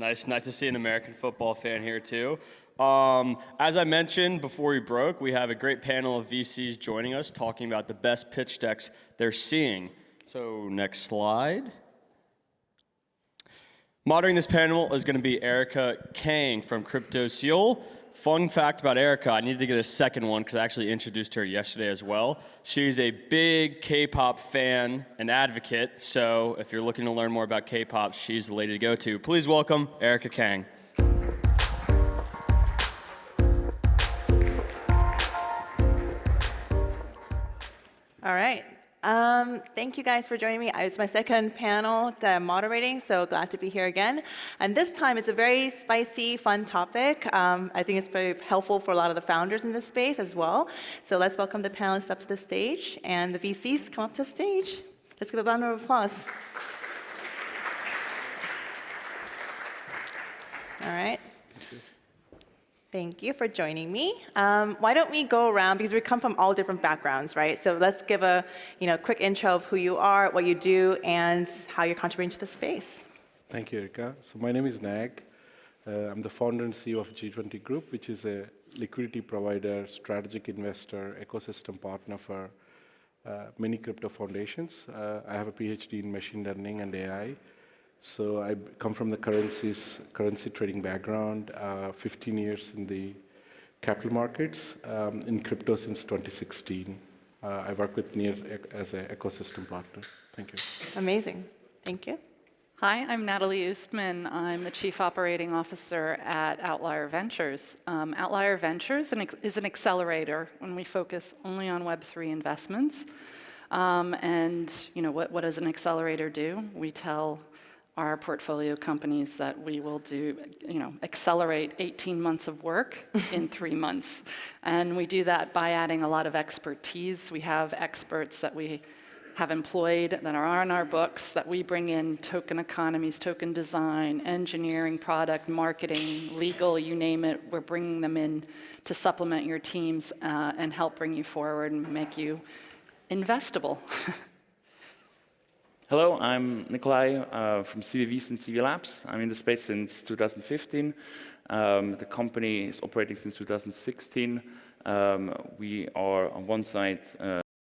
Nice to see an American football fan here too. As I mentioned before we broke, we have a great panel of VCs joining us talking about the best pitch decks they're seeing. So next slide. Moderating this panel is going to be Erica Kang from KryptoSeoul. Fun fact about Erica, I needed to get a second one because I actually introduced her yesterday as well. She's a big K-pop fan and advocate, so if you're looking to learn more about K-pop, she's the lady to go to. Please welcome Erica Kang. All right. Thank you guys for joining me. It's my second panel that I'm moderating, so glad to be here again. And this time it's a very spicy, fun topic. I think it's very helpful for a lot of the founders in this space as well. So let's welcome the panelists up to the stage, and the VCs come up to the stage. Let's give a round of applause. All right. Thank you for joining me. Why don't we go around, because we come from all different backgrounds, right? So let's give a quick intro of who you are, what you do, and how you're contributing to the space. Thank you, Erica. So my name is Nag. I'm the founder and CEO of G20 Group, which is a liquidity provider, strategic investor, ecosystem partner for many crypto foundations. I have a PhD in machine learning and AI. So I come from the currency trading background, 15 years in the capital markets, in crypto since 2016. I work with NEAR as an ecosystem partner. Thank you. Amazing. Thank you. Hi, I'm Nathalie Oestmann. I'm the Chief Operating Officer at Outlier Ventures. Outlier Ventures is an accelerator when we focus only on Web3 investments. What does an accelerator do? We tell our portfolio companies that we will do, accelerate 18 months of work in 3 months. And we do that by adding a lot of expertise. We have experts that we have employed that are on our books that we bring in: token economies, token design, engineering, product, marketing, legal, you name it. We're bringing them in to supplement your teams and help bring you forward and make you investable. Hello, I'm Nicolai from CVVs and CV Labs. I'm in the space since 2015. The company is operating since 2016. We are on one side